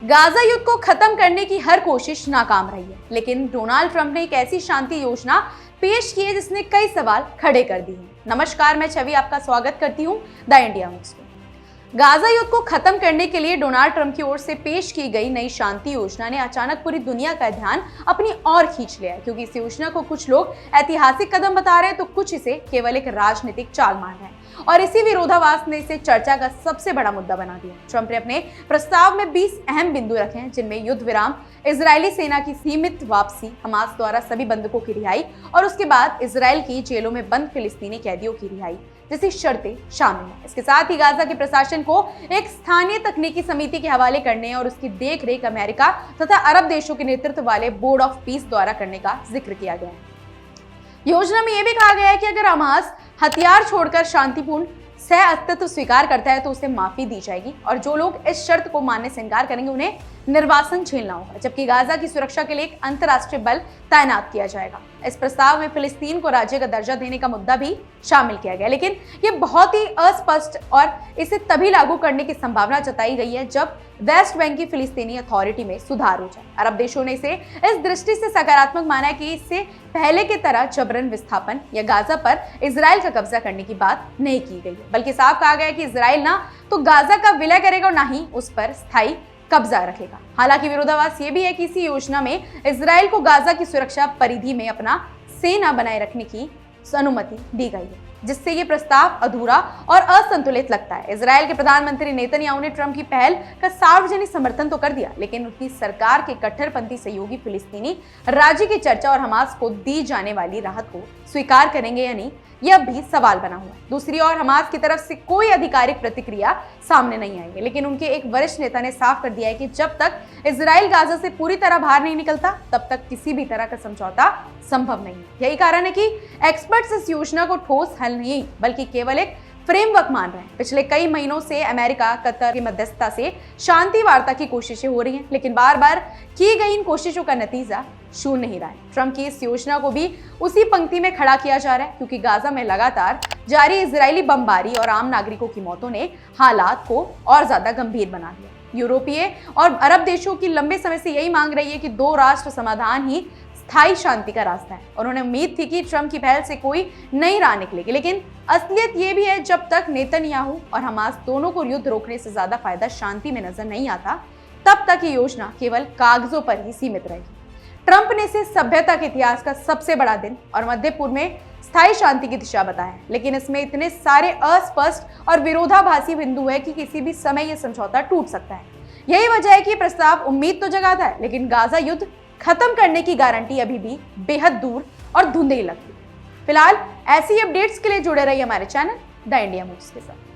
Gaza युद्ध को खत्म करने की हर कोशिश नाकाम रही है, लेकिन डोनाल्ड ट्रंप ने एक ऐसी शांति योजना पेश की है जिसने कई सवाल खड़े कर दिए हैं। नमस्कार, मैं छवि आपका स्वागत करती हूं द इंडिया मूव्स में। गाजा युद्ध को खत्म करने के लिए डोनाल्ड ट्रंप की ओर से पेश की गई नई शांति योजना ने अचानक पूरी दुनिया का ध्यान अपनी ओर खींच लिया है, क्योंकि इस योजना को कुछ लोग ऐतिहासिक कदम बता रहे हैं तो कुछ इसे केवल एक राजनीतिक चाल मान रहे हैं, और इसी विरोधाभास ने इसे चर्चा का सबसे बड़ा मुद्दा बना दिया। ट्रंप ने अपने प्रस्ताव में 20 अहम बिंदु रखे हैं, जिनमें युद्ध विराम, इजरायली सेना की सीमित वापसी, हमास द्वारा सभी बंधकों की रिहाई और उसके बाद इजराइल की जेलों में बंद फिलिस्तीनी कैदियों की रिहाई जैसी शर्तें शामिल हैं। इसके साथ ही गाजा के प्रशासन को एक स्थानीय तकनीकी समिति के हवाले करने और उसकी देखरेख अमेरिका तथा अरब देशों के नेतृत्व वाले बोर्ड ऑफ पीस द्वारा करने का जिक्र किया गया है। योजना में यह भी कहा गया है कि अगर हमास हथियार छोड़कर शांतिपूर्ण सह अस्तित्व स्वीकार करता है तो उसे माफी दी जाएगी, और जो लोग इस शर्त को मानने से इनकार करेंगे उन्हें निर्वासन झेलना होगा, जबकि गाजा की सुरक्षा के लिए एक अंतर्राष्ट्रीय बल तैनात किया जाएगा। इस प्रस्ताव में फिलिस्तीन को राज्य का दर्जा देने का मुद्दा भी शामिल किया गया, लेकिन ये बहुत ही अस्पष्ट और इसे तभी लागू करने की संभावना जताई गई है जब वेस्ट बैंक की फिलिस्तीनी अथॉरिटी में सुधार हो जाए। अरब देशों ने इसे इस दृष्टि से सकारात्मक माना है कि इससे पहले की तरह जबरन विस्थापन या गाजा पर इजराइल का कब्जा करने की बात नहीं की गई है, बल्कि साफ कहा गया है कि इजराइल ना तो गाजा का विलय करेगा और ना ही उस पर स्थायी कब्जा रखेगा। हालांकि विरोधाभास ये भी है कि इसी योजना में इजराइल को गाजा की सुरक्षा परिधि में अपना सेना बनाए रखने की अनुमति दी गई है, जिससे ये प्रस्ताव अधूरा और असंतुलित लगता है। इजराइल के प्रधानमंत्री नेतन्याहू ने ट्रंप की पहल का सार्वजनिक समर्थन तो कर दिया, लेकिन उनकी सरकार के कट्टरपंथी सहयोगी फिलिस्तीनी राज्य की चर्चा और हमास को दी जाने वाली राहत को स्वीकार करेंगे या नहीं, यह भी सवाल बना हुआ है। दूसरी ओर हमास की तरफ से कोई आधिकारिक प्रतिक्रिया सामने नहीं आई है, लेकिन उनके एक वरिष्ठ नेता ने साफ कर दिया है कि जब तक इजराइल गाजा से पूरी तरह बाहर नहीं निकलता तब तक किसी भी तरह का समझौता संभव नहीं है। यही कारण है कि एक्सपर्ट्स इस योजना को ठोस हल नहीं बल्कि केवल एक फ्रेमवर्क मान रहे हैं। पिछले कई महीनों से अमेरिका, कतर की मध्यस्थता से शांति वार्ता की कोशिशें हो रही हैं, लेकिन बार बार की गई इन कोशिशों का नतीजा शून्य नहीं रहा है। ट्रंप की इस योजना को भी उसी पंक्ति में खड़ा किया जा रहा है, क्योंकि गाजा में लगातार जारी इजरायली बमबारी और आम नागरिकों की मौतों ने हालात को और ज्यादा गंभीर बना दिया। यूरोपीय और अरब देशों की लंबे समय से यही मांग रही है कि 2 राष्ट्र समाधान ही स्थायी शांति का रास्ता है, और उन्हें उम्मीद थी कि ट्रंप की पहल से कोई नई राह निकलेगी। लेकिन असलियत ये भी है, जब तक नेतन्याहू और हमास दोनों को युद्ध रोकने से ज्यादा फायदा शांति में नजर नहीं आता, तब तक ये योजना केवल कागजों पर ही सीमित रहेगी। ट्रंप ने इसे सभ्यता के इतिहास का सबसे बड़ा दिन और मध्य पूर्व में स्थायी शांति की दिशा बताया है, लेकिन इसमें इतने सारे अस्पष्ट और विरोधाभासी बिंदु है कि किसी भी समय यह समझौता टूट सकता है। यही वजह है कि प्रस्ताव उम्मीद तो जगाता है, लेकिन गाजा युद्ध खत्म करने की गारंटी अभी भी बेहद दूर और धुंधली लगती है। फिलहाल ऐसी अपडेट्स के लिए जुड़े रहिए हमारे चैनल द इंडिया मूव्स के साथ।